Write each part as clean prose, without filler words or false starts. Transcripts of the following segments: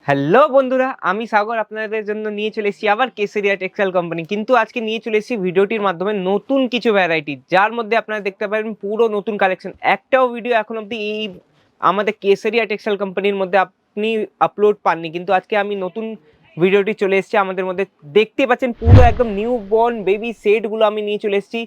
Hello বন্ধুরা, আমি সাগর আপনাদের জন্য নিয়ে চলে এসেছি আবার কেসরিয়া টেক্সটাইল কোম্পানি। কিন্তু আজকে নিয়ে চলে এসেছি ভিডিওটির মাধ্যমে নতুন কিছু ভ্যারাইটি, যার মধ্যে আপনারা দেখতে পাবেন পুরো নতুন কালেকশন। একটাও ভিডিও এখন অবধি এই আমাদের কেসরিয়া টেক্সটাইল কোম্পানির মধ্যে আপনি আপলোড পাননি, কিন্তু আজকে আমি নতুন ভিডিওটি চলে এসেছি আমাদের মধ্যে। দেখতে পাচ্ছেন পুরো একদম নিউ বর্ন বেবি সেটগুলো আমি নিয়ে চলে এসেছি।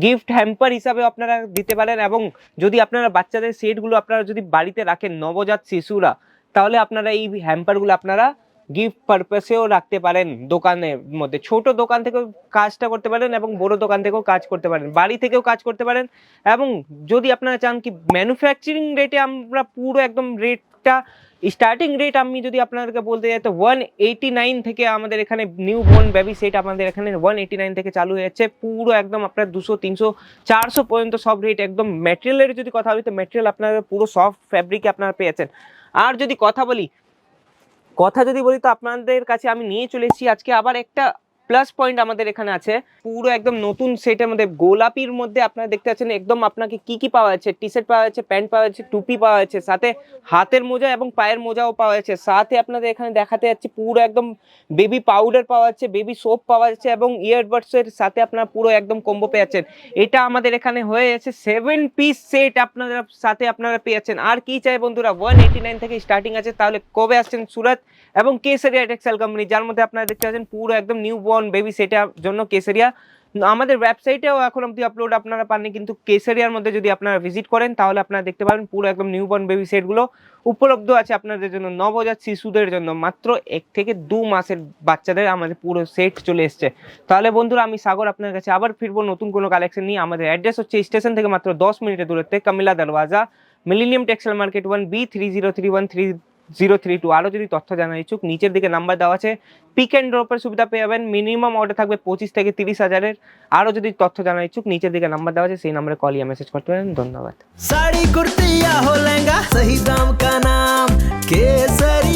গিফট হ্যাম্পার হিসাবে আপনারা দিতে পারেন, এবং যদি আপনারা বাচ্চাদের সেটগুলো আপনারা যদি বাড়িতে রাখেন, নবজাত শিশুরা, তাহলে আপনারা এই হ্যাম্পারগুলো আপনারা গিফট পারপাসেও রাখতে পারেন। দোকানের মধ্যে ছোট দোকান থেকেও কাজটা করতে পারেন এবং বড় দোকান থেকেও কাজ করতে পারেন, বাড়ি থেকেও কাজ করতে পারেন। এবং যদি আপনারা চান কি ম্যানুফ্যাকচারিং রেটে আমরা পুরো একদম রেটটা স্টার্টিং রেট আমি যদি আপনাদেরকে বলতে যাই তো 189 থেকে আমাদের এখানে নিউ বর্ন বেবি সেট আমাদের এখানে 189 থেকে চালু হয়ে যাচ্ছে। পুরো একদম আপনার 200, 300, 400 পর্যন্ত সব রেট। একদম ম্যাটেরিয়ালের যদি কথা বলি তো ম্যাটেরিয়াল আপনারা পুরো সফট ফ্যাব্রিকে আপনারা পেয়েছেন। আর যদি কথা বলি তো আপনাদের কাছে আমি নিয়ে চলে এসেছি আজকে আবার একটা প্লাস পয়েন্ট আমাদের এখানে আছে। পুরো একদম নতুন সেটের মধ্যে গোলাপির মধ্যে আপনারা দেখতে পাচ্ছেন একদম আপনাকে কি কি পাওয়া যাচ্ছে। টি শার্ট পাওয়া যাচ্ছে, প্যান্ট পাওয়া যাচ্ছে, টুপি পাওয়া যাচ্ছে, সাথে হাতের মোজা এবং পায়ের মোজাও পাওয়া যাচ্ছে। সাথে আপনাদের এখানে দেখাতে যাচ্ছে পুরো একদম বেবি পাউডার পাওয়া যাচ্ছে, বেবি সোপ পাওয়া যাচ্ছে, এবং ইয়ারবাডসের সাথে আপনারা পুরো একদম কম্বো পেয়ে যাচ্ছেন। এটা আমাদের এখানে হয়ে যাচ্ছে 7 পিস সেট আপনারা সাথে আপনারা পেয়ে যাচ্ছেন। আর কি চাই বন্ধুরা, 189 থেকে স্টার্টিং আছে। তাহলে কবে আসছেন সুরাত এবং কেসরিয়া টেক্সটাইল কোম্পানি, যার মধ্যে আপনারা দেখতে পাচ্ছেন পুরো একদম নিউ বর্ন বেবি সেটার জন্য কেসরিয়া। আমাদের ওয়েবসাইটেও এখন অব্দি আপলোড আপনারা পাননি, কিন্তু কেসরিয়ার মধ্যে যদি আপনারা ভিজিট করেন তাহলে আপনারা দেখতে পাবেন পুরো একদম নিউ বর্ন বেবি সেটগুলো উপলব্ধ আছে আপনাদের জন্য। নবজাত শিশুদের জন্য মাত্র 1 থেকে 2 মাসের বাচ্চাদের আমাদের পুরো সেট চলে এসছে। তাহলে বন্ধুরা, আমি সাগর আপনার কাছে আবার ফিরবো নতুন কোনো কালেকশন নিয়ে। আমাদের অ্যাড্রেস হচ্ছে স্টেশন থেকে মাত্র 10 মিনিটের দূরত্বে, কামিলা দরওয়াজা, মিলেনিয়াম টেক্সটাইল মার্কেট 1B30313032। আরও যদি তথ্য জানার ইচ্ছুক, নিচের দিকে নাম্বার দেওয়া আছে, পিক অ্যান্ড ড্রপের সুবিধা পেয়ে যাবেন। মিনিমাম অর্ডার থাকবে 25 থেকে 30 হাজারের। আরও যদি তথ্য জানার ইচ্ছুক, নিচের দিকে নাম্বার দেওয়া আছে, সেই নাম্বারে কল या মেসেজ করতে পারেন। ধন্যবাদ। साड़ी कुर्ती या हो लहंगा, सही दाम का नाम केसरी।